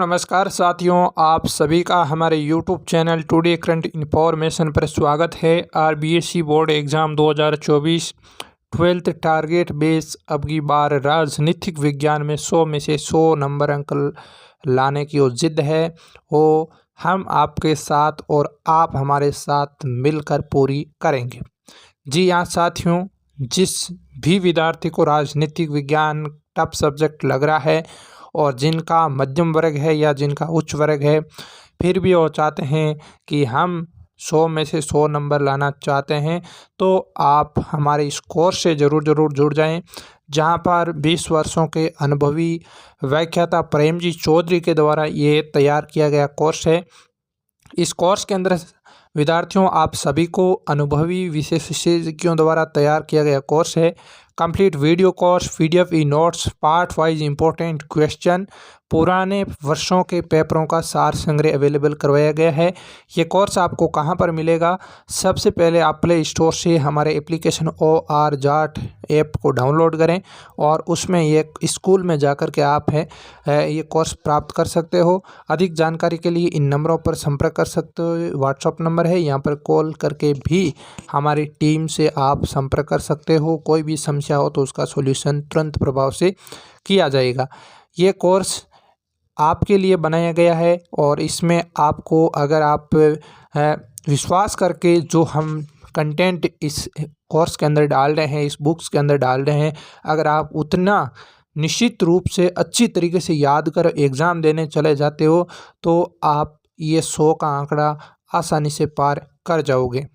नमस्कार साथियों, आप सभी का हमारे YouTube channel today current information पर स्वागत है। RBSE board exam 2024 12th target base अब की बार राजनीतिक विज्ञान में 100 में से 100 नंबर अंक लाने की वो जिद है, वो हम आपके साथ और आप हमारे साथ मिलकर पूरी करेंगे। जी हाँ साथियों, जिस भी विद्यार्थी को राजनीतिक विज्ञान टफ सब्जेक्ट लग रहा है और जिनका मध्यम वर्ग है या जिनका उच्च वर्ग है, फिर भी वो चाहते हैं कि हम 100 में से 100 नंबर लाना चाहते हैं, तो आप हमारे इस कोर्स से ज़रूर जुड़ जाएं, जहां पर 20 वर्षों के अनुभवी व्याख्याता प्रेमजी चौधरी के द्वारा ये तैयार किया गया कोर्स है। इस कोर्स के अंदर विद्यार्थियों, आप सभी को अनुभवी विशेषज्ञों द्वारा तैयार किया गया कोर्स है। Complete video course, PDF, e notes, part wise important question, पुराने वर्षों के पेपरों का सार संग्रह अवेलेबल करवाया गया है। ये कोर्स आपको कहां पर मिलेगा? सबसे पहले आप प्ले स्टोर से हमारे एप्लीकेशन OR जाट ऐप को डाउनलोड करें और उसमें ये स्कूल में जाकर के आप ये कोर्स प्राप्त कर सकते हो। अधिक जानकारी के लिए इन नंबरों पर संपर्क कर सकते हो। व्हाट्सअप नंबर है, यहाँ पर कॉल करके भी हमारी टीम से आप संपर्क कर सकते हो। कोई भी समस्या हो तो उसका सॉल्यूशन तुरंत प्रभाव से किया जाएगा। ये कोर्स आपके लिए बनाया गया है और इसमें आपको, अगर आप विश्वास करके जो हम कंटेंट इस कोर्स के अंदर डाल रहे हैं, इस बुक्स के अंदर डाल रहे हैं, अगर आप उतना निश्चित रूप से अच्छी तरीके से याद कर एग्ज़ाम देने चले जाते हो तो आप ये 100 का आंकड़ा आसानी से पार कर जाओगे।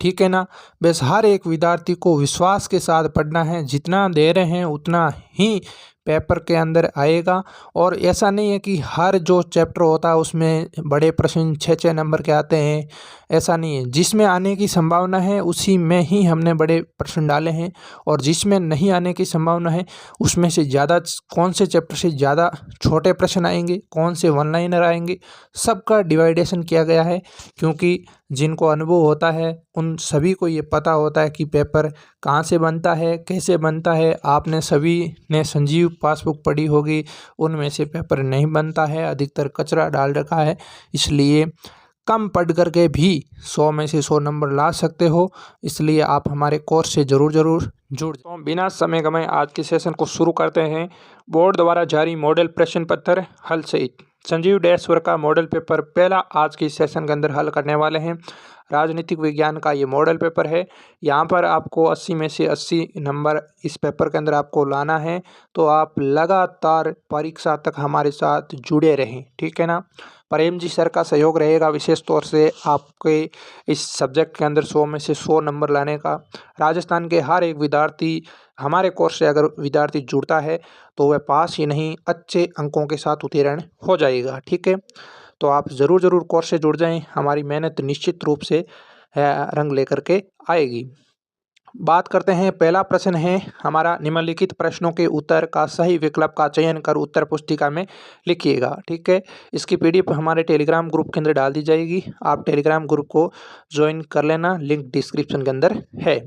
ठीक है ना? बस हर एक विद्यार्थी को विश्वास के साथ पढ़ना है, जितना दे रहे हैं उतना ही पेपर के अंदर आएगा। और ऐसा नहीं है कि हर जो चैप्टर होता है उसमें बड़े प्रश्न 6-6 नंबर के आते हैं, ऐसा नहीं है। जिसमें आने की संभावना है उसी में ही हमने बड़े प्रश्न डाले हैं, और जिसमें नहीं आने की संभावना है उसमें से ज़्यादा, कौन से चैप्टर से ज़्यादा छोटे प्रश्न आएंगे, कौन से वन लाइनर आएंगे, सबका डिवाइडेशन किया गया है। क्योंकि जिनको अनुभव होता है उन सभी को ये पता होता है कि पेपर कहाँ से बनता है, कैसे बनता है। आपने सभी ने संजीव पासबुक पढ़ी होगी, उनमें से पेपर नहीं बनता है, अधिकतर कचरा डाल रखा है। इसलिए कम पढ़ करके भी 100 में से 100 नंबर ला सकते हो। इसलिए आप हमारे कोर्स से ज़रूर जुड़ जाओ। तो बिना समय गंवाए आज के सेशन को शुरू करते हैं। बोर्ड द्वारा जारी मॉडल प्रश्न पत्र हल सहित संजीव डैशवर का मॉडल पेपर पहला आज के सेशन के अंदर हल करने वाले हैं। राजनीतिक विज्ञान का ये मॉडल पेपर है। यहाँ पर आपको 80 में से 80 नंबर इस पेपर के अंदर आपको लाना है। तो आप लगातार परीक्षा तक हमारे साथ जुड़े रहें, ठीक है ना? प्रेम जी सर का सहयोग रहेगा विशेष तौर से आपके इस सब्जेक्ट के अंदर 100 में से 100 नंबर लाने का। राजस्थान के हर एक विद्यार्थी हमारे कोर्स से अगर विद्यार्थी जुड़ता है तो वह पास ही नहीं, अच्छे अंकों के साथ उत्तीर्ण हो जाएगा, ठीक है? तो आप ज़रूर कोर्स से जुड़ जाएं। हमारी मेहनत निश्चित रूप से रंग लेकर के आएगी। बात करते हैं, पहला प्रश्न है हमारा, निम्नलिखित प्रश्नों के उत्तर का सही विकल्प का चयन कर उत्तर पुस्तिका में लिखिएगा, ठीक है? इसकी पीडीएफ हमारे टेलीग्राम ग्रुप के अंदर डाल दी जाएगी। आप टेलीग्राम ग्रुप को ज्वाइन कर लेना, लिंक डिस्क्रिप्शन के अंदर है।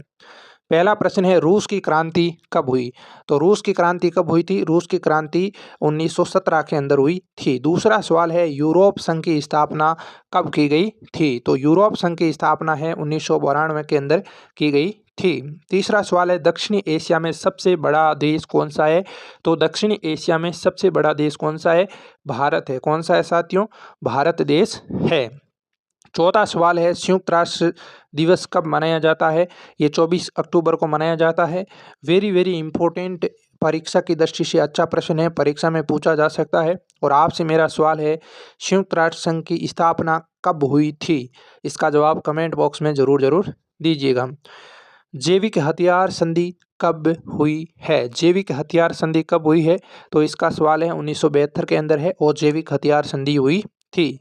पहला प्रश्न है, रूस की क्रांति कब हुई? तो रूस की क्रांति कब हुई थी? रूस की क्रांति 1917 के अंदर हुई थी। दूसरा सवाल है, यूरोप संघ की स्थापना कब की गई थी? तो यूरोप संघ की स्थापना है 1992 के अंदर की गई थी। तीसरा सवाल है, दक्षिणी एशिया में सबसे बड़ा देश कौन सा है? तो दक्षिणी एशिया में सबसे बड़ा देश कौन सा है? भारत है। कौन सा है साथियों? भारत देश है। चौथा सवाल है, संयुक्त राष्ट्र दिवस कब मनाया जाता है? ये 24 अक्टूबर को मनाया जाता है। वेरी इंपॉर्टेंट, परीक्षा की दृष्टि से अच्छा प्रश्न है, परीक्षा में पूछा जा सकता है। और आपसे मेरा सवाल है, संयुक्त राष्ट्र संघ की स्थापना कब हुई थी? इसका जवाब कमेंट बॉक्स में ज़रूर दीजिएगा। जैविक हथियार संधि कब हुई है? जैविक हथियार संधि कब हुई है? तो इसका सवाल है 1972 के अंदर है और जैविक हथियार संधि हुई थी।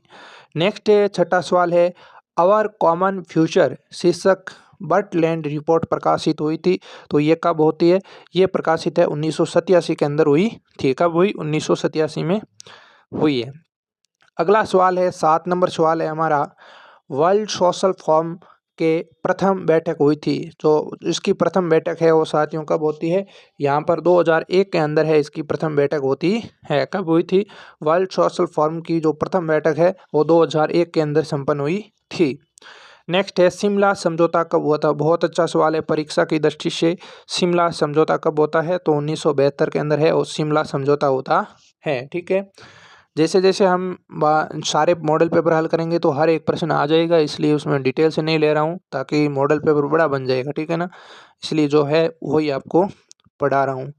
नेक्स्ट है, छठा सवाल है, आवर कॉमन फ्यूचर शीर्षक बर्टलैंड रिपोर्ट प्रकाशित हुई थी। तो ये कब होती है? ये प्रकाशित है 1987 के अंदर हुई थी। कब हुई? 1987 में हुई है। अगला सवाल है, 7 नंबर सवाल है हमारा, वर्ल्ड सोशल फोरम के प्रथम बैठक हुई थी। तो इसकी प्रथम बैठक है वो साथियों कब होती है, यहाँ पर 2001 के अंदर है इसकी प्रथम बैठक होती है। कब हुई थी, वर्ल्ड सोशल फोरम की जो प्रथम बैठक है वो 2001 के अंदर संपन्न हुई थी। नेक्स्ट है शिमला समझौता कब हुआ था, बहुत अच्छा सवाल है परीक्षा की दृष्टि से। शिमला समझौता कब होता है, तो 1972 के अंदर है और शिमला समझौता होता है। ठीक है, जैसे जैसे हम सारे मॉडल पेपर हल करेंगे तो हर एक प्रश्न आ जाएगा, इसलिए उसमें डिटेल से नहीं ले रहा हूँ ताकि मॉडल पेपर बड़ा बन जाएगा। ठीक है ना, इसलिए जो है वही आपको पढ़ा रहा हूँ।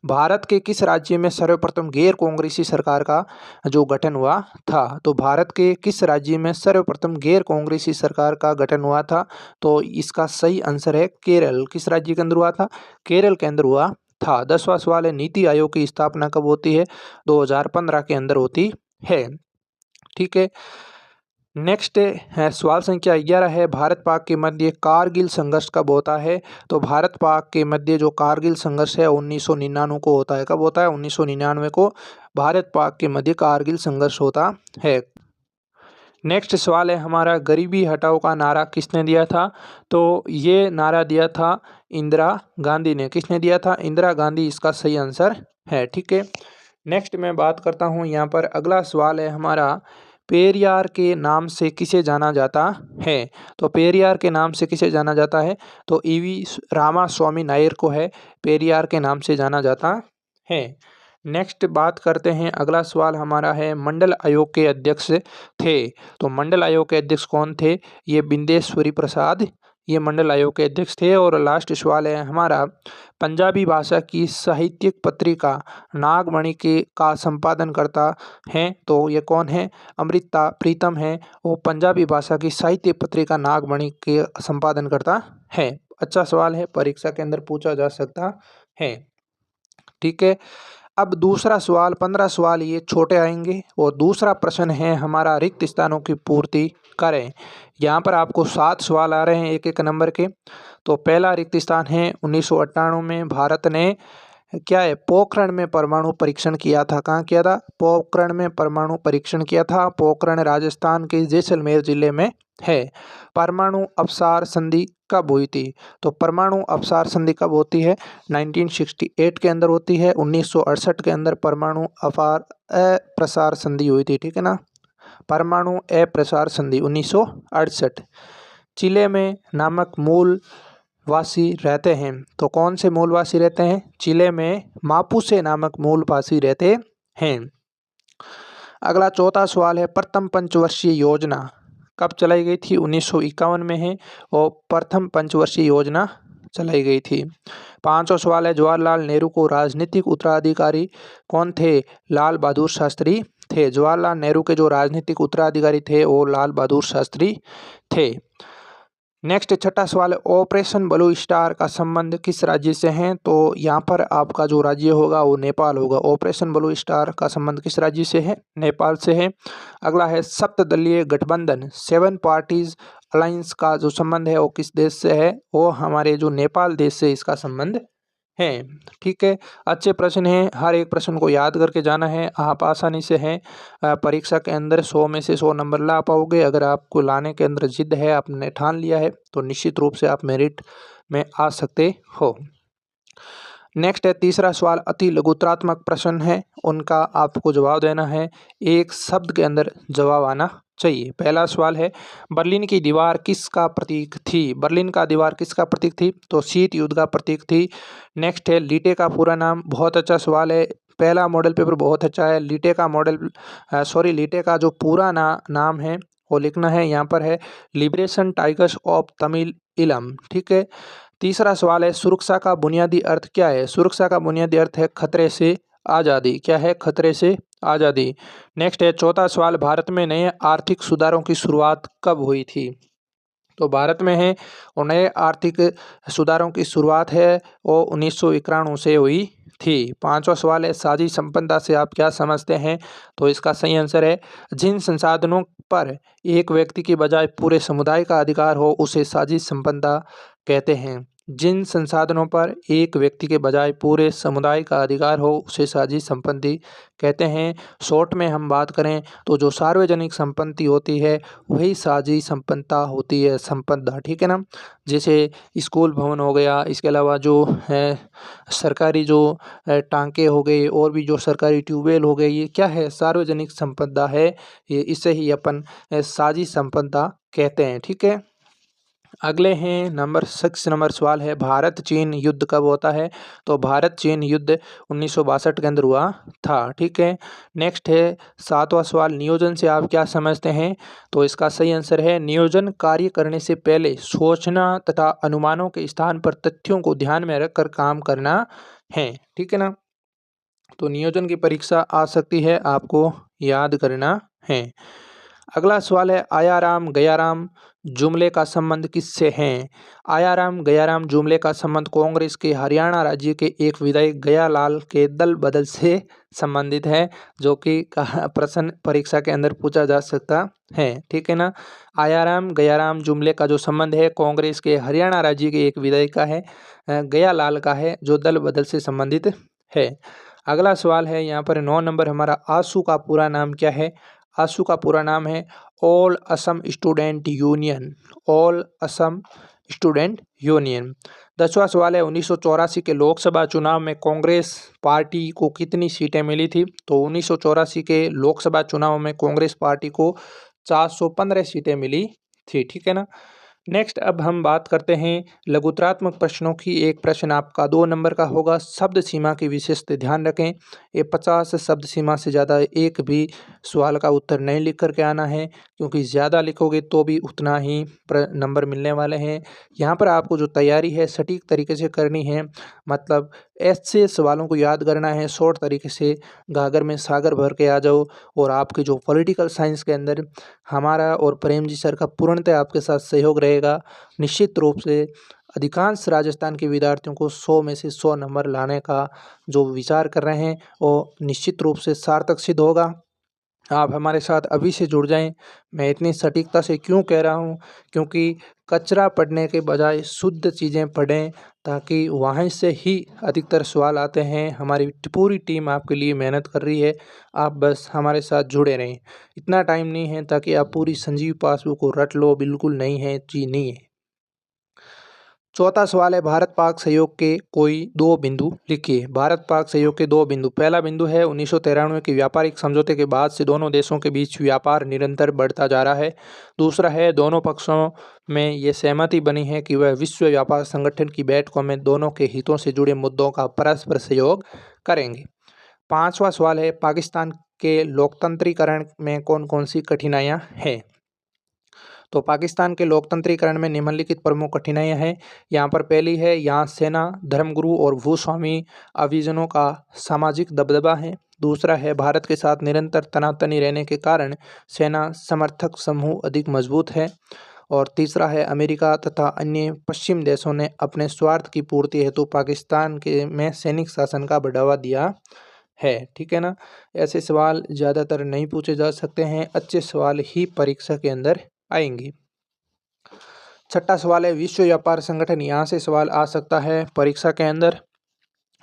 भारत के किस राज्य में सर्वप्रथम गैर कांग्रेसी सरकार का जो गठन हुआ था, तो भारत के किस राज्य में सर्वप्रथम गैर कांग्रेसी सरकार का गठन हुआ था, तो इसका सही आंसर है केरल। किस राज्य के अंदर हुआ था, केरल के अंदर हुआ था। 10वां सवाल है नीति आयोग की स्थापना कब होती है, 2015 के अंदर होती है। ठीक है, नेक्स्ट है सवाल संख्या 11 है भारत पाक के मध्य कारगिल संघर्ष कब होता है, तो भारत पाक के मध्य जो कारगिल संघर्ष है 1999 को होता है। कब होता है, 1999 को भारत पाक के मध्य कारगिल संघर्ष होता है। नेक्स्ट सवाल है हमारा गरीबी हटाओ का नारा किसने दिया था, तो ये नारा दिया था इंदिरा गांधी ने। किसने दिया था, इंदिरा गांधी इसका सही आंसर है। ठीक है, नेक्स्ट मैं बात करता हूँ यहाँ पर अगला सवाल है हमारा पेरियार के नाम से किसे जाना जाता है, तो पेरियार के नाम से किसे जाना जाता है, तो ईवी रामास्वामी नायडू को है पेरियार के नाम से जाना जाता है। नेक्स्ट बात करते हैं, अगला सवाल हमारा है मंडल आयोग के अध्यक्ष थे, तो मंडल आयोग के अध्यक्ष कौन थे, ये बिंदेश्वरी प्रसाद ये मंडल आयोग के अध्यक्ष थे। और लास्ट सवाल है हमारा पंजाबी भाषा की साहित्यिक पत्रिका नागमणि के का संपादन करता है, तो ये कौन है, अमृता प्रीतम है, वो पंजाबी भाषा की साहित्य पत्रिका नागमणि के संपादन करता है। अच्छा सवाल है, परीक्षा के अंदर पूछा जा सकता है। ठीक है, अब दूसरा सवाल, 15 सवाल ये छोटे आएंगे और दूसरा प्रश्न है हमारा रिक्त स्थानों की पूर्ति करें। यहाँ पर आपको 7 सवाल आ रहे हैं एक एक नंबर के। तो पहला रिक्त स्थान है 1998 में भारत ने क्या है पोखरण में परमाणु परीक्षण किया था। कहाँ किया था, पोखरण में परमाणु परीक्षण किया था। पोखरण राजस्थान के जैसलमेर जिले में है। परमाणु अपसार संधि कब हुई थी, तो परमाणु अपसार संधि कब होती है, 1968 के अंदर होती है। 1968 के अंदर परमाणु अप्रसार संधि हुई थी। ठीक है ना, परमाणु अप्रसार संधि 1968। चिले में नामक मूल वासी रहते हैं, तो कौन से मूलवासी रहते हैं, चिले में मापुसे नामक मूलवासी रहते हैं। अगला चौथा सवाल है प्रथम पंचवर्षीय योजना कब चलाई गई थी, 1951 में है और प्रथम पंचवर्षीय योजना चलाई गई थी। 5वां सवाल है जवाहरलाल नेहरू को राजनीतिक उत्तराधिकारी कौन थे, लाल बहादुर शास्त्री थे। जवाहरलाल नेहरू के जो राजनीतिक उत्तराधिकारी थे वो लाल बहादुर शास्त्री थे। नेक्स्ट 6वां सवाल है ऑपरेशन ब्लू स्टार का संबंध किस राज्य से है, तो यहाँ पर आपका जो राज्य होगा वो नेपाल होगा। ऑपरेशन ब्लू स्टार का संबंध किस राज्य से है, नेपाल से है। अगला है सप्तदलीय गठबंधन 7 पार्टीज अलायंस का जो संबंध है वो किस देश से है, वो हमारे जो नेपाल देश से इसका संबंध है। ठीक है, अच्छे प्रश्न हैं, हर एक प्रश्न को याद करके जाना है, आप आसानी से हैं परीक्षा के अंदर 100 में से 100 नंबर ला पाओगे। अगर आपको लाने के अंदर जिद है, आपने ठान लिया है, तो निश्चित रूप से आप मेरिट में आ सकते हो। नेक्स्ट है तीसरा सवाल अति लघुत्रात्मक प्रश्न है, उनका आपको जवाब देना है, एक शब्द के अंदर जवाब आना चाहिए। पहला सवाल है बर्लिन की दीवार किसका प्रतीक थी, बर्लिन का दीवार किसका प्रतीक थी, तो शीत युद्ध का प्रतीक थी। नेक्स्ट है लीटे का पूरा नाम, बहुत अच्छा सवाल है, पहला मॉडल पेपर बहुत अच्छा है। लीटे का जो पूरा नाम है वो लिखना है, यहाँ पर है लिबरेशन टाइगर्स ऑफ तमिल इलम। ठीक है, तीसरा सवाल है सुरक्षा का बुनियादी अर्थ क्या है, सुरक्षा का बुनियादी अर्थ है खतरे से आज़ादी। क्या है, खतरे से आज़ादी। नेक्स्ट है चौथा सवाल भारत में नए आर्थिक सुधारों की शुरुआत कब हुई थी, तो भारत में है और नए आर्थिक सुधारों की शुरुआत है वो 1991 से हुई थी। 5वां सवाल है साझी संपदा से आप क्या समझते हैं, तो इसका सही आंसर है जिन संसाधनों पर एक व्यक्ति की बजाय पूरे समुदाय का अधिकार हो उसे साझी संपदा कहते हैं। जिन संसाधनों पर एक व्यक्ति के बजाय पूरे समुदाय का अधिकार हो उसे साझी संपत्ति कहते हैं। शॉर्ट में हम बात करें तो जो सार्वजनिक संपत्ति होती है वही साझी संपन्नता होती है, संपदा, ठीक है ना। जैसे स्कूल भवन हो गया, इसके अलावा जो है सरकारी जो टांके हो गए और भी जो सरकारी ट्यूबवेल हो गए, ये क्या है, सार्वजनिक संपदा है। ये इसे ही अपन साझी संपदा कहते हैं, ठीक है। अगले हैं नंबर 6 नंबर सवाल है, भारत चीन युद्ध कब होता है। तो भारत चीन युद्ध 1962 के अंदर हुआ था, ठीक है। नेक्स्ट है 7वां सवाल, नियोजन से आप क्या समझते हैं। तो इसका सही आंसर है, नियोजन कार्य करने से पहले सोचना तथा अनुमानों के स्थान पर तथ्यों को ध्यान में रखकर काम करना है, ठीक है ना। तो नियोजन की परीक्षा आ सकती है, आपको याद करना है। अगला सवाल है, आयाराम गयाराम जुमले का संबंध किससे है। आयाराम गयाराम जुमले का संबंध कांग्रेस के हरियाणा राज्य के एक विधायक गयालाल के दल बदल से संबंधित है, जो कि प्रश्न परीक्षा के अंदर पूछा जा सकता है, ठीक है ना। आयाराम गयाराम जुमले का जो संबंध है कांग्रेस के हरियाणा राज्य के एक विधायक का है, गयालाल का है, जो दल बदल से संबंधित है। अगला सवाल है यहाँ पर 9 नंबर हमारा, आशू का पूरा नाम क्या है। आशू का पूरा नाम है all Assam student union, all Assam student union. 10वां सवाल है, 1984 के लोकसभा चुनाव में कांग्रेस पार्टी को कितनी सीटें मिली थी। तो 1984 के लोकसभा चुनाव में कांग्रेस पार्टी को 415 सीटें मिली थी, ठीक है ना। नेक्स्ट अब हम बात करते हैं लघुतरात्मक प्रश्नों की। एक प्रश्न आपका 2 नंबर का होगा, शब्द सीमा की विशेषता ध्यान रखें। ये 50 शब्द सीमा से ज़्यादा एक भी सवाल का उत्तर नहीं लिख करके आना है, क्योंकि ज़्यादा लिखोगे तो भी उतना ही नंबर मिलने वाले हैं। यहाँ पर आपको जो तैयारी है सटीक तरीके से करनी है, मतलब ऐसे सवालों को याद करना है शॉर्ट तरीके से, गागर में सागर भर के आ जाओ। और आपके जो पॉलिटिकल साइंस के अंदर हमारा और प्रेम जी सर का पूर्णतः आपके साथ सहयोग रहेगा। निश्चित रूप से अधिकांश राजस्थान के विद्यार्थियों को 100 में से 100 नंबर लाने का जो विचार कर रहे हैं वो निश्चित रूप से सार्थक सिद्ध होगा। आप हमारे साथ अभी से जुड़ जाएं। मैं इतनी सटीकता से क्यों कह रहा हूं, क्योंकि कचरा पढ़ने के बजाय शुद्ध चीज़ें पढ़ें, ताकि वहाँ से ही अधिकतर सवाल आते हैं। हमारी पूरी टीम आपके लिए मेहनत कर रही है, आप बस हमारे साथ जुड़े रहें। इतना टाइम नहीं है ताकि आप पूरी संजीव पासबुक को रट लो, बिल्कुल नहीं है जी, नहीं है। चौथा सवाल है, भारत पाक सहयोग के कोई 2 बिंदु लिखिए। भारत पाक सहयोग के 2 बिंदु, पहला बिंदु है 1993 के व्यापारिक समझौते के बाद से दोनों देशों के बीच व्यापार निरंतर बढ़ता जा रहा है। दूसरा है, दोनों पक्षों में ये सहमति बनी है कि वह विश्व व्यापार संगठन की बैठकों में दोनों के हितों से जुड़े मुद्दों का परस्पर सहयोग करेंगे। 5वां सवाल है, पाकिस्तान के लोकतंत्रीकरण में कौन कौन सी कठिनाइयाँ हैं। तो पाकिस्तान के लोकतंत्रीकरण में निम्नलिखित प्रमुख कठिनाइयां हैं। यहाँ पर पहली है, यहाँ सेना, धर्मगुरु और भूस्वामी अभिजनों का सामाजिक दबदबा है। दूसरा है, भारत के साथ निरंतर तनातनी रहने के कारण सेना समर्थक समूह अधिक मजबूत है। और तीसरा है, अमेरिका तथा अन्य पश्चिम देशों ने अपने स्वार्थ की पूर्ति हेतु पाकिस्तान के में सैनिक शासन का बढ़ावा दिया है, ठीक है ना। ऐसे सवाल ज़्यादातर नहीं पूछे जा सकते हैं, अच्छे सवाल ही परीक्षा के अंदर आएंगे। छठा सवाल है, विश्व व्यापार संगठन, यहाँ से सवाल आ सकता है परीक्षा के अंदर।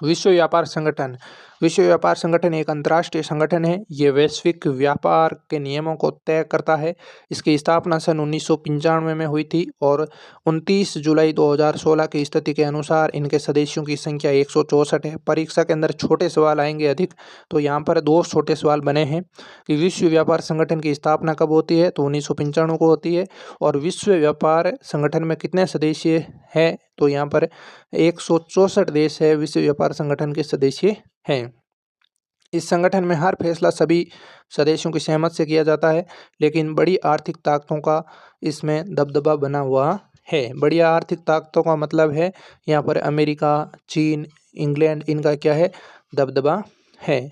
विश्व व्यापार संगठन, विश्व व्यापार संगठन एक अंतर्राष्ट्रीय संगठन है। ये वैश्विक व्यापार के नियमों को तय करता है। इसकी स्थापना सन 1995 में हुई थी और 29 जुलाई 2016 की स्थिति के अनुसार इनके सदस्यों की संख्या 164 है। परीक्षा के अंदर छोटे सवाल आएंगे अधिक, तो यहाँ पर 2 छोटे सवाल बने हैं कि विश्व व्यापार संगठन की स्थापना कब होती है। तो 1995 को होती है। और विश्व व्यापार संगठन में कितने सदस्य हैं। तो यहाँ पर 164 देश है विश्व व्यापार संगठन के सदस्य हैं। इस संगठन में हर फैसला सभी सदस्यों की सहमत से किया जाता है, लेकिन बड़ी आर्थिक ताकतों का इसमें दबदबा बना हुआ है। बड़ी आर्थिक ताकतों का मतलब है यहाँ पर अमेरिका, चीन, इंग्लैंड, इनका क्या है, दबदबा है।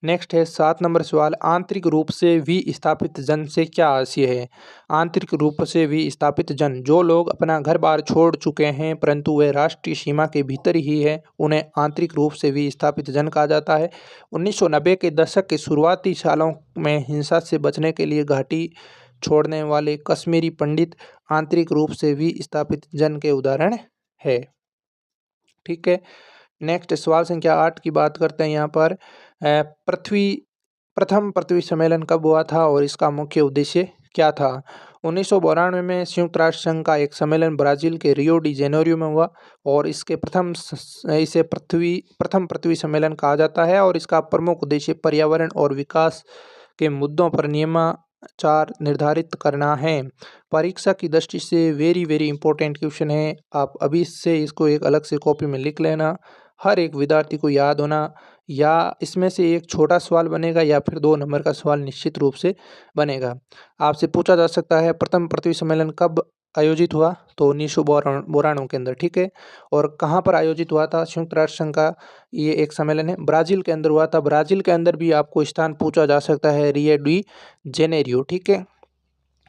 नेक्स्ट है 7 नंबर सवाल, आंतरिक रूप से विस्थापित जन से क्या आशय है। आंतरिक रूप से विस्थापित जन, जो लोग अपना घर बार छोड़ चुके हैं परंतु वे राष्ट्रीय सीमा के भीतर ही है, उन्हें आंतरिक रूप से विस्थापित जन कहा जाता है। 1990 के दशक के शुरुआती सालों में हिंसा से बचने के लिए घाटी छोड़ने वाले कश्मीरी पंडित आंतरिक रूप से विस्थापित जन के उदाहरण है। ठीक है। नेक्स्ट सवाल संख्या 8 की बात करते हैं यहाँ पर। प्रथम पृथ्वी सम्मेलन कब हुआ था और इसका मुख्य उद्देश्य क्या था? 1992 में संयुक्त राष्ट्र संघ का एक सम्मेलन ब्राजील के रियो डी जेनेरियो में हुआ और इसे प्रथम पृथ्वी सम्मेलन कहा जाता है और इसका प्रमुख उद्देश्य पर्यावरण और विकास के मुद्दों पर नियमाचार निर्धारित करना है। परीक्षा की दृष्टि से वेरी वेरी इंपॉर्टेंट क्वेश्चन है, आप अभी से इसको एक अलग से कॉपी में लिख लेना। हर एक विद्यार्थी को याद होना, या इसमें से एक छोटा सवाल बनेगा या फिर 2 नंबर का सवाल निश्चित रूप से बनेगा। आपसे पूछा जा सकता है प्रथम पृथ्वी सम्मेलन कब आयोजित हुआ? तो 1992 के अंदर, ठीक है। और कहाँ पर आयोजित हुआ था? संयुक्त राष्ट्र संघ का ये एक सम्मेलन है, ब्राजील के अंदर हुआ था। ब्राजील के अंदर भी आपको स्थान पूछा जा सकता है, रियो डी जेनेरियो, ठीक है।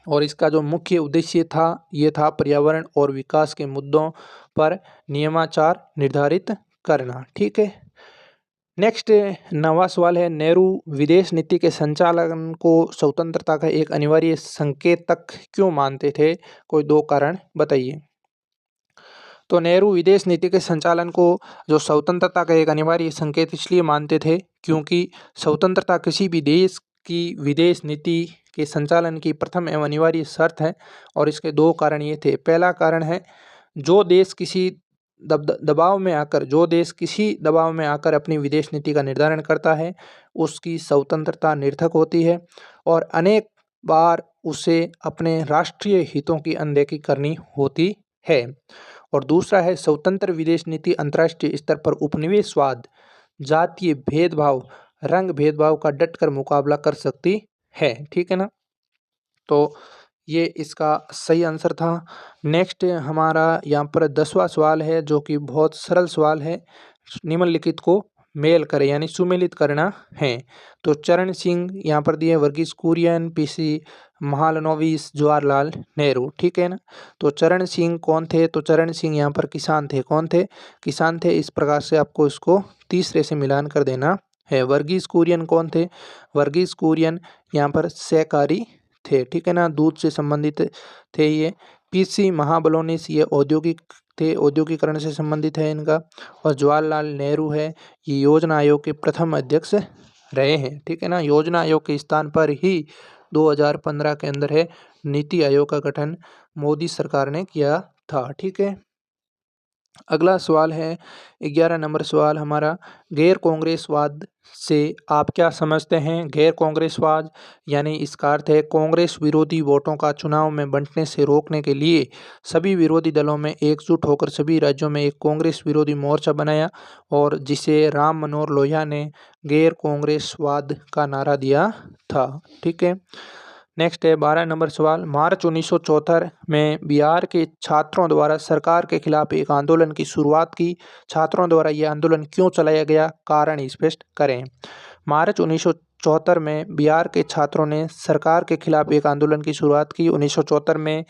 और इसका जो मुख्य उद्देश्य था ये था पर्यावरण और विकास के मुद्दों पर नियमाचार निर्धारित करना, ठीक है। नेक्स्ट 9वां सवाल है, नेहरू विदेश नीति के संचालन को स्वतंत्रता का एक अनिवार्य संकेतक क्यों मानते थे? कोई 2 कारण बताइए। तो नेहरू विदेश नीति के संचालन को जो स्वतंत्रता का एक अनिवार्य संकेत इसलिए मानते थे क्योंकि स्वतंत्रता किसी भी देश की विदेश नीति के संचालन की प्रथम एवं अनिवार्य शर्त है और इसके 2 कारण ये थे। पहला कारण है, जो देश किसी दबाव में आकर अपनी विदेश नीति का निर्धारण करता है उसकी स्वतंत्रता निरर्थक होती है और अनेक बार उसे अपने राष्ट्रीय हितों की अनदेखी करनी होती है। और दूसरा है, स्वतंत्र विदेश नीति अंतर्राष्ट्रीय स्तर पर उपनिवेशवाद, जातीय भेदभाव, रंग भेदभाव का डटकर मुकाबला कर सकती है, ठीक है ना। तो ये इसका सही आंसर था। नेक्स्ट हमारा यहाँ पर 10वां सवाल है जो कि बहुत सरल सवाल है, निम्नलिखित को मेल करें यानी सुमेलित करना है। तो चरण सिंह यहाँ पर दिए, वर्गीज कुरियन, पीसी महालनोबिस, जवाहरलाल नेहरू, ठीक है ना। तो चरण सिंह कौन थे? तो चरण सिंह यहाँ पर किसान थे। कौन थे? किसान थे। इस प्रकार से आपको इसको तीसरे से मिलान कर देना है। वर्गीज कुरियन कौन थे? वर्गीज कुरियन यहाँ पर सहकारी थे, ठीक है ना, दूध से संबंधित थे ये। पीसी महाबलोनिस ये औद्योगिक थे, औद्योगिकरण से संबंधित है इनका। और जवाहरलाल नेहरू है, ये योजना आयोग के प्रथम अध्यक्ष रहे हैं, ठीक है ना। योजना आयोग के स्थान पर ही 2015 के अंदर है नीति आयोग का गठन मोदी सरकार ने किया था, ठीक है। अगला सवाल है 11 नंबर सवाल हमारा, गैर कांग्रेसवाद से आप क्या समझते हैं? गैर कांग्रेसवाद यानी इसका अर्थ है कांग्रेस विरोधी वोटों का चुनाव में बंटने से रोकने के लिए सभी विरोधी दलों में एकजुट होकर सभी राज्यों में एक कांग्रेस विरोधी मोर्चा बनाया और जिसे राम मनोहर लोहिया ने गैर कांग्रेसवाद का नारा दिया था, ठीक है। नेक्स्ट है 12 नंबर सवाल, मार्च 1974 में बिहार के छात्रों द्वारा सरकार के खिलाफ एक आंदोलन की शुरुआत की। छात्रों द्वारा यह आंदोलन क्यों चलाया गया? कारण स्पष्ट करें। मार्च 1974 में बिहार के छात्रों ने सरकार के खिलाफ एक आंदोलन की शुरुआत की। 1974 में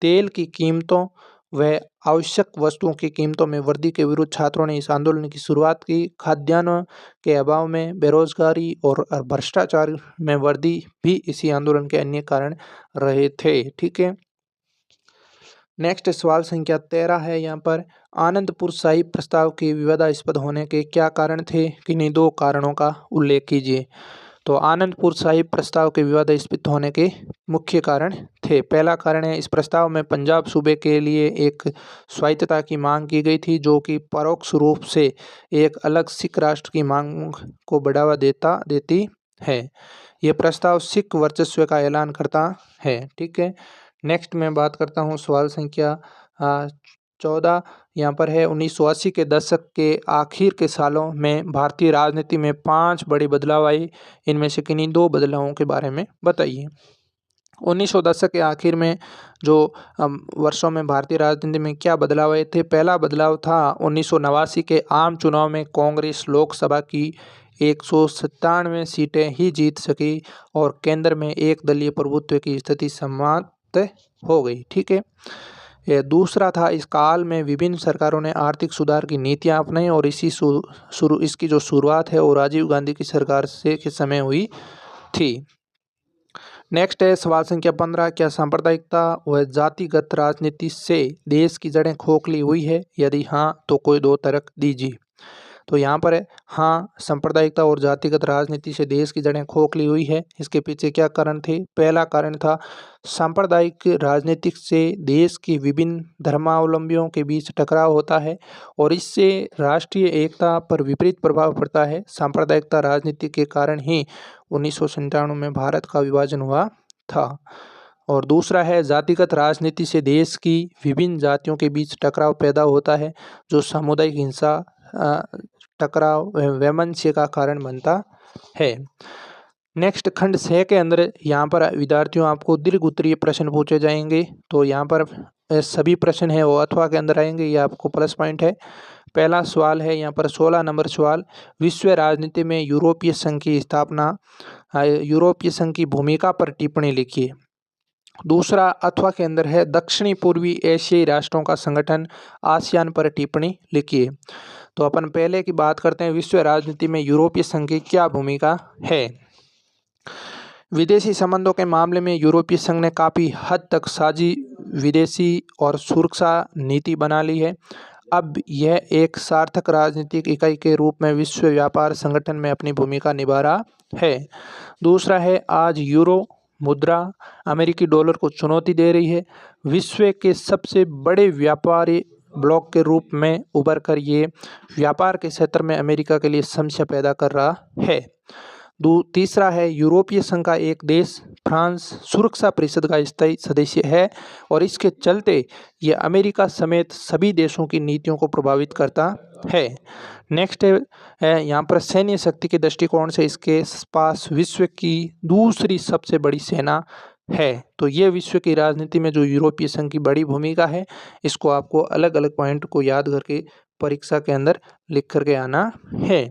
तेल की कीमतों व आवश्यक वस्तुओं की कीमतों में वृद्धि के विरुद्ध छात्रों ने इस आंदोलन की शुरुआत की। खाद्यान्न के अभाव में बेरोजगारी और भ्रष्टाचार में वृद्धि भी इसी आंदोलन के अन्य कारण रहे थे, ठीक है। नेक्स्ट सवाल संख्या 13 है यहाँ पर, आनंदपुर साहिब प्रस्ताव के विवादास्पद होने के क्या कारण थे? किन्हीं 2 कारणों का उल्लेख कीजिए। तो आनंदपुर साहिब प्रस्ताव के विवादास्पद होने के मुख्य कारण थे। पहला कारण है, इस प्रस्ताव में पंजाब सूबे के लिए एक स्वायत्तता की मांग की गई थी जो कि परोक्ष रूप से एक अलग सिख राष्ट्र की मांग को बढ़ावा देती है। यह प्रस्ताव सिख वर्चस्व का ऐलान करता है, ठीक है। नेक्स्ट मैं बात करता हूँ सवाल संख्या 14 यहाँ पर है, 1980 के दशक के आखिर के सालों में भारतीय राजनीति में 5 बड़े बदलाव आए। इनमें से किन्हीं 2 बदलावों के बारे में बताइए। 1900 दशक के आखिर में जो वर्षों में भारतीय राजनीति में क्या बदलाव आए थे? पहला बदलाव था 1989 के आम चुनाव में कांग्रेस लोकसभा की 197 सीटें ही जीत सकी और केंद्र में एक दलीय प्रभुत्व की स्थिति समाप्त हो गई, ठीक है। दूसरा था, इस काल में विभिन्न सरकारों ने आर्थिक सुधार की नीतियां अपनाई और इसकी जो शुरुआत है वो राजीव गांधी की सरकार के समय हुई थी। नेक्स्ट है सवाल संख्या 15, क्या सांप्रदायिकता व जातिगत राजनीति से देश की जड़ें खोखली हुई है? यदि हाँ तो कोई दो तर्क दीजिए। तो यहाँ पर है हाँ, सांप्रदायिकता और जातिगत राजनीति से देश की जड़ें खोखली हुई है। इसके पीछे क्या कारण थे? पहला कारण था सांप्रदायिक राजनीति से देश के विभिन्न धर्मावलंबियों के बीच टकराव होता है और इससे राष्ट्रीय एकता पर विपरीत प्रभाव पड़ता है। सांप्रदायिकता राजनीति के कारण ही 1997 में भारत का विभाजन हुआ था। और दूसरा है जातिगत राजनीति से देश की विभिन्न जातियों के बीच टकराव पैदा होता है जो सामुदायिक हिंसा, टकराव वैमनस्य का कारण बनता है। नेक्स्ट खंड 6 के अंदर यहाँ पर विद्यार्थियों आपको दीर्घ उत्तरीय प्रश्न पूछे जाएंगे। तो यहाँ पर सभी प्रश्न है वो अथवा के अंदर आएंगे, ये आपको प्लस पॉइंट है। पहला सवाल है यहाँ पर 16 नंबर सवाल, विश्व राजनीति में यूरोपीय संघ की स्थापना, यूरोपीय संघ की भूमिका पर टिप्पणी लिखिए। दूसरा अथवा के अंदर है दक्षिणी पूर्वी एशियाई राष्ट्रों का संगठन आसियान पर टिप्पणी लिखिए। तो अपन पहले की बात करते हैं, विश्व राजनीति में यूरोपीय संघ की क्या भूमिका है। विदेशी संबंधों के मामले में यूरोपीय संघ ने काफ़ी हद तक साझी विदेशी और सुरक्षा नीति बना ली है। अब यह एक सार्थक राजनीतिक इकाई के रूप में विश्व व्यापार संगठन में अपनी भूमिका निभा रहा है। दूसरा है आज यूरो मुद्रा अमेरिकी डॉलर को चुनौती दे रही है। विश्व के सबसे बड़े व्यापारी ब्लॉक के रूप में उभर कर ये व्यापार के क्षेत्र में अमेरिका के लिए समस्या पैदा कर रहा है। तीसरा है यूरोपीय संघ का एक देश फ्रांस सुरक्षा परिषद का स्थायी सदस्य है और इसके चलते ये अमेरिका समेत सभी देशों की नीतियों को प्रभावित करता है। नेक्स्ट है यहाँ पर सैन्य शक्ति के दृष्टिकोण से इसके पास विश्व की दूसरी सबसे बड़ी सेना है। तो ये विश्व की राजनीति में जो यूरोपीय संघ की बड़ी भूमिका है, इसको आपको अलग अलग पॉइंट को याद करके परीक्षा के अंदर लिख करके आना है।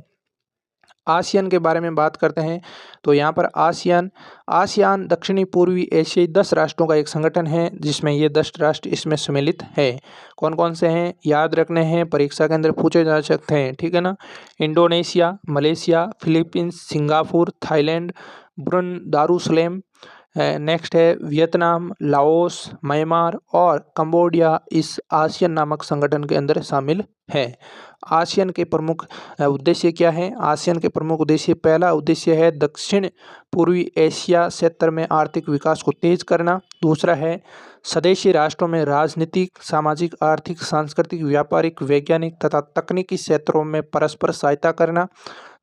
आसियान के बारे में बात करते हैं। तो यहाँ पर आसियान दक्षिणी पूर्वी एशियाई 10 राष्ट्रों का एक संगठन है जिसमें ये 10 राष्ट्र इसमें सम्मिलित है। कौन कौन से हैं याद रखने हैं, परीक्षा के अंदर पूछे जा सकते हैं, ठीक है ना। Indonesia, Malaysia, Philippines, Singapore, Thailand, ब्रुन दारुसलेम, नेक्स्ट है वियतनाम, लाओस, म्यांमार और कंबोडिया इस आसियान नामक संगठन के अंदर शामिल है। आसियान के प्रमुख उद्देश्य क्या है? आसियान के प्रमुख उद्देश्य, पहला उद्देश्य है दक्षिण पूर्वी एशिया क्षेत्र में आर्थिक विकास को तेज करना। दूसरा है सदस्य राष्ट्रों में राजनीतिक, सामाजिक, आर्थिक, सांस्कृतिक, व्यापारिक, वैज्ञानिक तथा तकनीकी क्षेत्रों में परस्पर सहायता करना।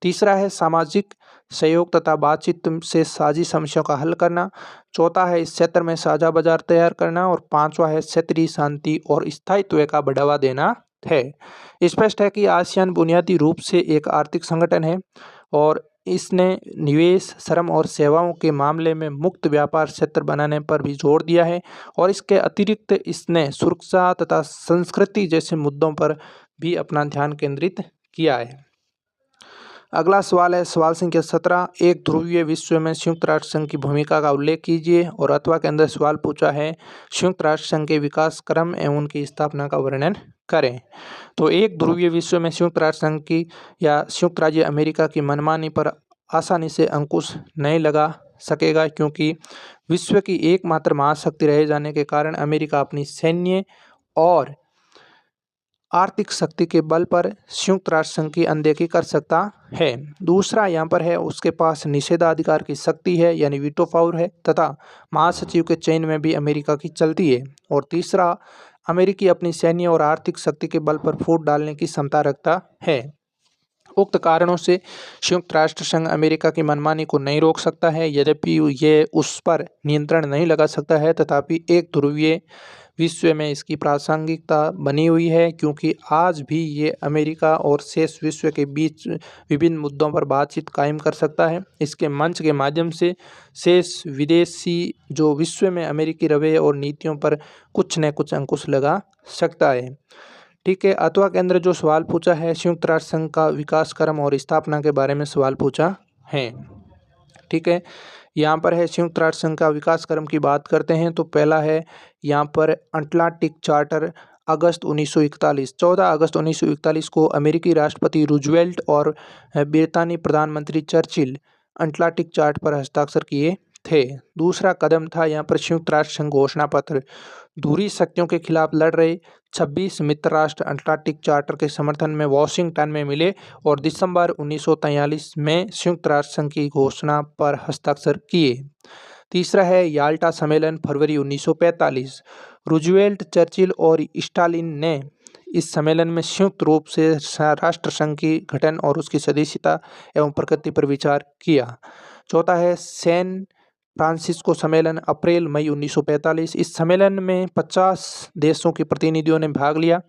तीसरा है सामाजिक सहयोग तथा बातचीत से साझी समस्याओं का हल करना। चौथा है इस क्षेत्र में साझा बाजार तैयार करना और पांचवा है क्षेत्रीय शांति और स्थायित्व का बढ़ावा देना है। स्पष्ट है कि आसियान बुनियादी रूप से एक आर्थिक संगठन है और इसने निवेश, श्रम और सेवाओं के मामले में मुक्त व्यापार क्षेत्र बनाने पर भी जोर दिया है और इसके अतिरिक्त इसने सुरक्षा तथा संस्कृति जैसे मुद्दों पर भी अपना ध्यान केंद्रित किया है। अगला सवाल है सवाल संख्या 17, एक ध्रुवीय विश्व में संयुक्त राष्ट्र संघ की भूमिका का उल्लेख कीजिए। और अथवा के अंदर सवाल पूछा है संयुक्त राष्ट्र संघ के विकास क्रम एवं उनकी स्थापना का वर्णन करें। तो एक ध्रुवीय विश्व में संयुक्त राष्ट्र संघ की या संयुक्त राज्य अमेरिका की मनमानी पर आसानी से अंकुश नहीं लगा सकेगा, क्योंकि विश्व की एकमात्र महाशक्ति रहे जाने के कारण अमेरिका अपनी सैन्य और आर्थिक शक्ति के बल पर संयुक्त राष्ट्र संघ की अनदेखी कर सकता है। दूसरा यहाँ पर है उसके पास निषेधाधिकार की शक्ति है यानी वीटो पावर है तथा महासचिव के चयन में भी अमेरिका की चलती है। और तीसरा अमेरिकी अपनी सैन्य और आर्थिक शक्ति के बल पर फूट डालने की क्षमता रखता है। उक्त कारणों से संयुक्त राष्ट्र संघ अमेरिका की मनमानी को नहीं रोक सकता है, यद्यपि ये उस पर नियंत्रण नहीं लगा सकता है। तथापि एक ध्रुवीय विश्व में इसकी प्रासंगिकता बनी हुई है, क्योंकि आज भी ये अमेरिका और शेष विश्व के बीच विभिन्न मुद्दों पर बातचीत कायम कर सकता है। इसके मंच के माध्यम से शेष विदेशी जो विश्व में अमेरिकी रवैये और नीतियों पर कुछ न कुछ अंकुश लगा सकता है। ठीक है, अथवा के अंदर जो सवाल पूछा है संयुक्त राष्ट्र संघ का विकास क्रम और स्थापना के बारे में सवाल पूछा है। ठीक है, यहाँ पर है संयुक्त राष्ट्र संघ का विकास क्रम की बात करते हैं। तो पहला है यहाँ पर अटलांटिक चार्टर अगस्त 1941, 14 अगस्त 1941 को अमेरिकी राष्ट्रपति रूजवेल्ट और ब्रितानी प्रधानमंत्री चर्चिल अटलांटिक चार्ट पर हस्ताक्षर किए थे। दूसरा कदम था यहाँ पर संयुक्त राष्ट्र संघ घोषणा पत्र। दूरी शक्तियों के खिलाफ लड़ रहे 26 मित्र राष्ट्र अटलांटिक चार्टर के समर्थन में वॉशिंगटन में मिले और दिसंबर 1943 में संयुक्त राष्ट्र संघ की घोषणा पर हस्ताक्षर किए। तीसरा है याल्टा सम्मेलन फरवरी 1945। रूजवेल्ट, चर्चिल और स्टालिन ने इस सम्मेलन में संयुक्त रूप से राष्ट्र संघ की गठन और उसकी सदस्यता एवं प्रकृति पर विचार किया। चौथा है सैन फ्रांसिस्को सम्मेलन अप्रैल मई 1945। इस सम्मेलन में 50 देशों के प्रतिनिधियों ने भाग लिया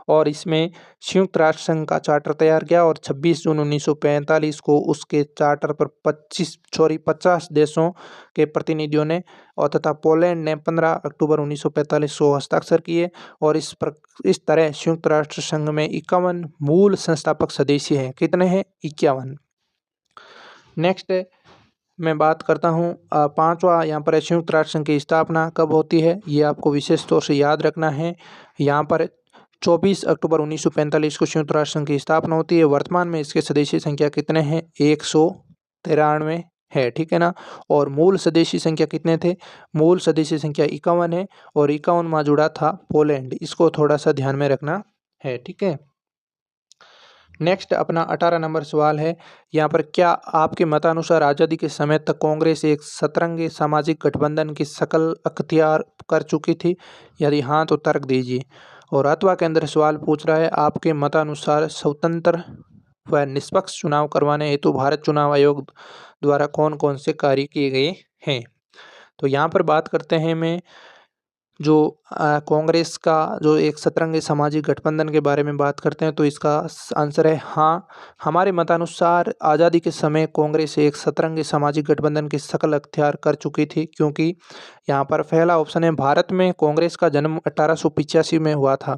और इसमें संयुक्त राष्ट्र संघ का चार्टर तैयार किया और 26 जून 1945 को उसके चार्टर पर 50 देशों के प्रतिनिधियों ने और तथा पोलैंड ने 15 अक्टूबर 1945 को हस्ताक्षर किए और इस तरह संयुक्त राष्ट्र संघ में 51 मूल संस्थापक सदस्य हैं। कितने हैं? 51। नेक्स्ट मैं बात करता हूँ पांचवा यहाँ पर संयुक्त राष्ट्र संघ की स्थापना कब होती है, ये आपको विशेष तौर से याद रखना है। यहाँ पर 24 अक्टूबर 1945 को संयुक्त राष्ट्र संघ की स्थापना होती है। वर्तमान में इसके सदस्य संख्या कितने हैं? 193 है, ठीक है ना। और मूल सदस्य संख्या कितने थे? मूल सदस्य संख्या 51 है और 51वां जुड़ा था पोलैंड। इसको थोड़ा सा ध्यान में रखना है, ठीक है। नेक्स्ट अपना 18 नंबर सवाल है यहाँ पर, क्या आपके मतानुसार आज़ादी के समय तक कांग्रेस एक सतरंगी सामाजिक गठबंधन की शक्ल अख्तियार कर चुकी थी? यदि हाँ तो तर्क दीजिए। और अथवा के अंदर सवाल पूछ रहा है, आपके मतानुसार स्वतंत्र व निष्पक्ष चुनाव करवाने हेतु भारत चुनाव आयोग द्वारा कौन कौन से कार्य किए गए हैं? तो यहाँ पर बात करते हैं मैं जो कांग्रेस का जो एक सतरंगी सामाजिक गठबंधन के बारे में बात करते हैं तो इसका आंसर है हाँ। हमारे मतानुसार आज़ादी के समय कांग्रेस एक सतरंगी सामाजिक गठबंधन की शक्ल अख्तियार कर चुकी थी, क्योंकि यहाँ पर पहला ऑप्शन है, भारत में कांग्रेस का जन्म 1885 में हुआ था।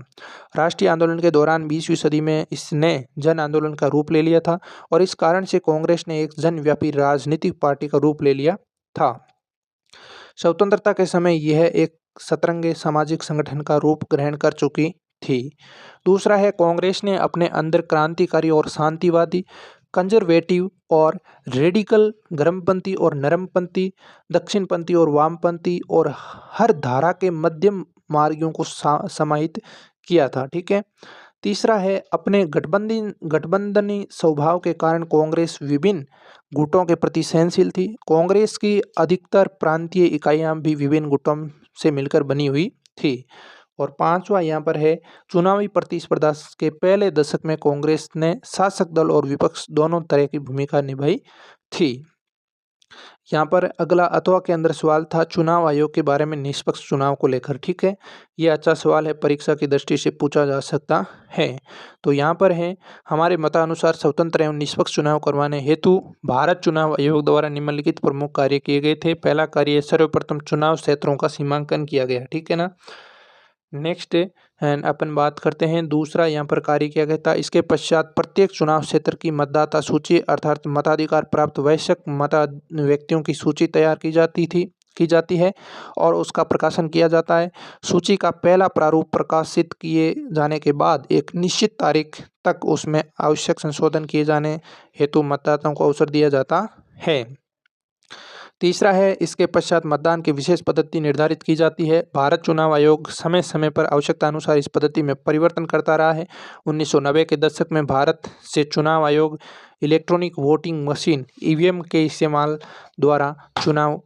राष्ट्रीय आंदोलन के दौरान 20वीं सदी में इसने जन आंदोलन का रूप ले लिया था और इस कारण से कांग्रेस ने एक जनव्यापी राजनीतिक पार्टी का रूप ले लिया था। स्वतंत्रता के समय यह एक सतरंगी सामाजिक संगठन का रूप ग्रहण कर चुकी थी। दूसरा है, कांग्रेस ने अपने अंदर क्रांतिकारी और शांतिवादी, कंजर्वेटिव और रेडिकल, गर्मपंथी और नरमपंथी, दक्षिणपंथी और वामपंथी और हर धारा के मध्यम मार्गियों को समाहित किया था, ठीक है। तीसरा है, अपने गठबंधनी स्वभाव के कारण कांग्रेस विभिन्न गुटों के प्रति सहनशील थी। कांग्रेस की अधिकतर प्रांतीय इकाइयां भी विभिन्न गुटों से मिलकर बनी हुई थी। और पांचवा यहाँ पर है, चुनावी प्रतिस्पर्धा के पहले दशक में कांग्रेस ने शासक दल और विपक्ष दोनों तरह की भूमिका निभाई थी। यहाँ पर अगला अथवा के अंदर सवाल था चुनाव आयोग के बारे में निष्पक्ष चुनाव को लेकर, ठीक है। ये अच्छा सवाल है, परीक्षा की दृष्टि से पूछा जा सकता है। तो यहाँ पर है, हमारे मतानुसार स्वतंत्र एवं निष्पक्ष चुनाव करवाने हेतु भारत चुनाव आयोग द्वारा निम्नलिखित प्रमुख कार्य किए गए थे। पहला कार्य, सर्वप्रथम चुनाव क्षेत्रों का सीमांकन किया गया, ठीक है ना। नेक्स्ट अपन बात करते हैं, दूसरा यहाँ पर कार्य किया गया था। इसके पश्चात प्रत्येक चुनाव क्षेत्र की मतदाता सूची अर्थात मताधिकार प्राप्त वयस्क व्यक्तियों की सूची तैयार की जाती है और उसका प्रकाशन किया जाता है। सूची का पहला प्रारूप प्रकाशित किए जाने के बाद एक निश्चित तारीख तक उसमें आवश्यक संशोधन किए जाने हेतु मतदाताओं को अवसर दिया जाता है। तीसरा है, इसके पश्चात मतदान की विशेष पद्धति निर्धारित की जाती है। भारत चुनाव आयोग समय समय पर आवश्यकता अनुसार इस पद्धति में परिवर्तन करता रहा है। 1990 के दशक में भारत से चुनाव आयोग इलेक्ट्रॉनिक वोटिंग मशीन ईवीएम के इस्तेमाल द्वारा चुनाव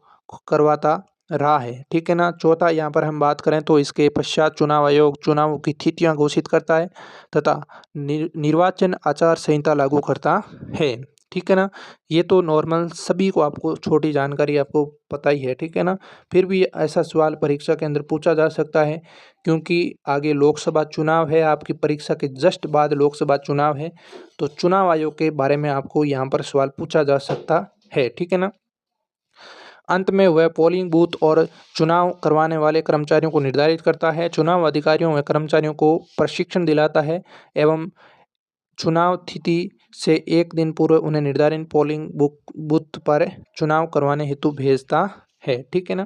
करवाता रहा है, ठीक है ना। चौथा यहाँ पर हम बात करें तो इसके पश्चात चुनाव आयोग चुनाव की तिथियां घोषित करता है तथा निर्वाचन आचार संहिता लागू करता है, ठीक है ना। ये तो नॉर्मल सभी को आपको छोटी जानकारी आपको पता ही है, ठीक है ना। फिर भी ऐसा सवाल परीक्षा के अंदर पूछा जा सकता है, क्योंकि आगे लोकसभा चुनाव है, आपकी परीक्षा के जस्ट बाद लोकसभा चुनाव है, तो चुनाव आयोग के बारे में आपको यहाँ पर सवाल पूछा जा सकता है, ठीक है ना। अंत में वह पोलिंग बूथ और चुनाव करवाने वाले कर्मचारियों को निर्धारित करता है, चुनाव अधिकारियों व कर्मचारियों को प्रशिक्षण दिलाता है एवं चुनाव तिथि से एक दिन पूर्व उन्हें निर्धारित पोलिंग बूथ पर चुनाव करवाने हेतु भेजता है, ठीक है ना।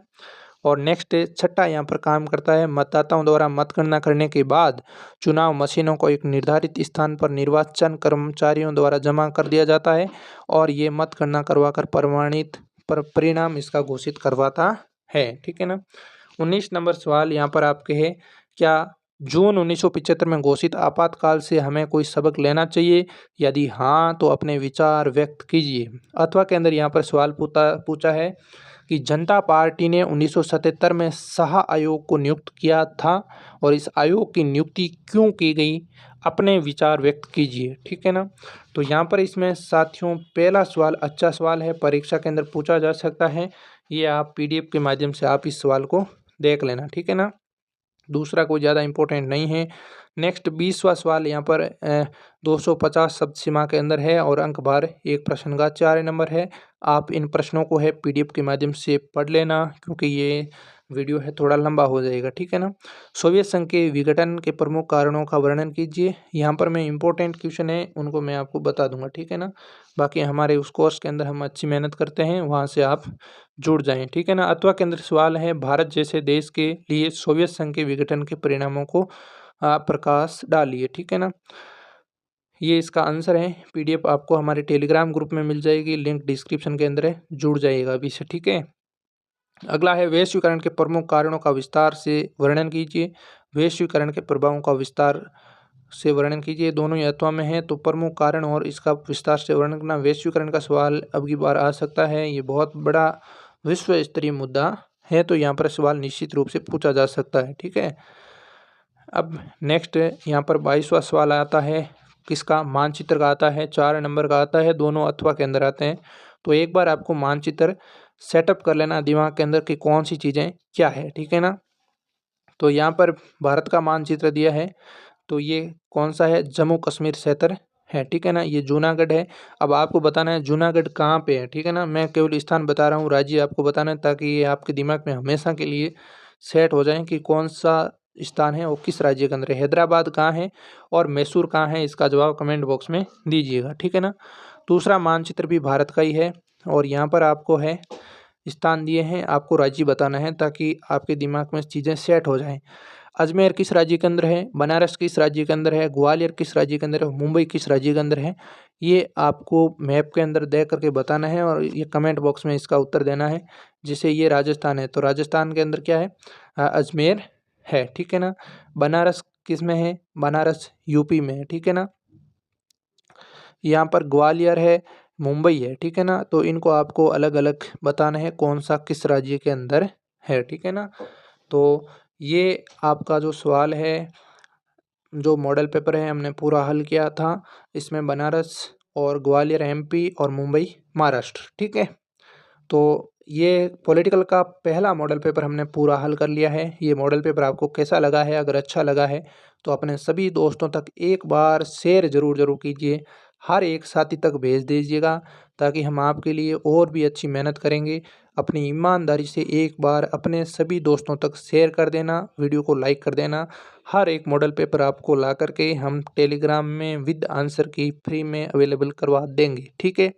और नेक्स्ट छठा यहाँ पर काम करता है, मतदाताओं द्वारा मतगणना करने के बाद चुनाव मशीनों को एक निर्धारित स्थान पर निर्वाचन कर्मचारियों द्वारा जमा कर दिया जाता है और ये मतगणना करवाकर प्रमाणित परिणाम इसका घोषित करवाता है। ठीक है ना। 19 नंबर सवाल यहाँ पर आपके है, क्या जून 1975 में घोषित आपातकाल से हमें कोई सबक लेना चाहिए? यदि हाँ तो अपने विचार व्यक्त कीजिए। अथवा के अंदर यहाँ पर सवाल पूछा है कि जनता पार्टी ने 1977 में शाह आयोग को नियुक्त किया था और इस आयोग की नियुक्ति क्यों की गई? अपने विचार व्यक्त कीजिए। ठीक है ना। तो यहाँ पर इसमें साथियों पहला सवाल अच्छा सवाल है, परीक्षा के अंदर पूछा जा सकता है। ये आप PDF के माध्यम से आप इस सवाल को देख लेना। ठीक है ना। दूसरा कोई ज़्यादा इम्पोर्टेंट नहीं है। नेक्स्ट 20वां सवाल यहाँ पर 250 शब्द सीमा के अंदर है और अंक भार 1 प्रश्न का 4 नंबर है। आप इन प्रश्नों को है PDF के माध्यम से पढ़ लेना, क्योंकि ये वीडियो है थोड़ा लंबा हो जाएगा। ठीक है ना। सोवियत संघ के विघटन के प्रमुख कारणों का वर्णन कीजिए। यहाँ पर मैं इम्पोर्टेंट क्वेश्चन है उनको मैं आपको बता दूंगा। ठीक है ना। बाकी हमारे उस कोर्स के अंदर हम अच्छी मेहनत करते हैं, वहाँ से आप जुड़ जाएं। ठीक है ना। अथवा के अंदर सवाल है, भारत जैसे देश के लिए सोवियत संघ के विघटन के परिणामों को प्रकाश डालिए। ठीक है ना। ये इसका आंसर है। PDF आपको हमारे टेलीग्राम ग्रुप में मिल जाएगी, लिंक डिस्क्रिप्शन के अंदर है, जुड़ जाइएगा अभी से। ठीक है। अगला है, वैश्वीकरण के प्रमुख कारणों का विस्तार से वर्णन कीजिए। वैश्वीकरण के प्रभावों का विस्तार से वर्णन कीजिए। दोनों ही अथवा में है, तो प्रमुख कारण और इसका विस्तार से वर्णन करना। वैश्वीकरण का सवाल अब की बार आ सकता है, ये बहुत बड़ा विश्व स्तरीय मुद्दा है, तो यहाँ पर सवाल निश्चित रूप से पूछा जा सकता है। ठीक है। अब नेक्स्ट यहाँ पर 22वां सवाल आता है, किसका? मानचित्र का आता है, 4 नंबर का आता है, दोनों अथवा के अंदर आते हैं। तो एक बार आपको मानचित्र सेटअप कर लेना दिमाग के अंदर कि कौन सी चीज़ें क्या है। ठीक है ना। तो यहाँ पर भारत का मानचित्र दिया है, तो ये कौन सा है? जम्मू कश्मीर क्षेत्र है। ठीक है ना। ये जूनागढ़ है। अब आपको बताना है जूनागढ़ कहाँ पे है। ठीक है ना। मैं केवल स्थान बता रहा हूँ, राज्य आपको बताना है, ताकि ये आपके दिमाग में हमेशा के लिए सेट हो जाए कि कौन सा स्थान है वो किस राज्य के अंदर है। हैदराबाद कहाँ है और मैसूर कहाँ है, इसका जवाब कमेंट बॉक्स में दीजिएगा। ठीक है ना। दूसरा मानचित्र भी भारत का ही है और यहाँ पर आपको है स्थान दिए हैं, आपको राज्य बताना है ताकि आपके दिमाग में चीज़ें सेट हो जाएं। अजमेर किस राज्य के अंदर है? बनारस किस राज्य के अंदर है? ग्वालियर किस राज्य के अंदर है? मुंबई किस राज्य के अंदर है? ये आपको मैप के अंदर देख करके बताना है और ये कमेंट बॉक्स में इसका उत्तर देना है। जैसे ये राजस्थान है, तो राजस्थान के अंदर क्या है? अजमेर है। ठीक है ना। बनारस किस में है? बनारस UP में है। ठीक है ना। यहाँ पर ग्वालियर है, मुंबई है। ठीक है ना। तो इनको आपको अलग अलग बताना है कौन सा किस राज्य के अंदर है। ठीक है ना। तो ये आपका जो सवाल है, जो मॉडल पेपर है, हमने पूरा हल किया था। इसमें बनारस और ग्वालियर MP और मुंबई महाराष्ट्र। ठीक है। तो ये पॉलिटिकल का पहला मॉडल पेपर हमने पूरा हल कर लिया है। ये मॉडल पेपर आपको कैसा लगा है? अगर अच्छा लगा है तो अपने सभी दोस्तों तक एक बार शेयर ज़रूर कीजिए, हर एक साथी तक भेज दीजिएगा, ताकि हम आपके लिए और भी अच्छी मेहनत करेंगे। अपनी ईमानदारी से एक बार अपने सभी दोस्तों तक शेयर कर देना, वीडियो को लाइक कर देना। हर एक मॉडल पेपर आपको ला करके हम टेलीग्राम में विद आंसर की फ्री में अवेलेबल करवा देंगे। ठीक है।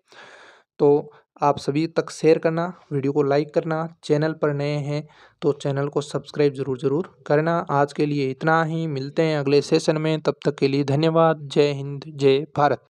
तो आप सभी तक शेयर करना, वीडियो को लाइक करना, चैनल पर नए हैं तो चैनल को सब्सक्राइब ज़रूर करना। आज के लिए इतना ही, मिलते हैं अगले सेशन में, तब तक के लिए धन्यवाद। जय हिंद, जय भारत।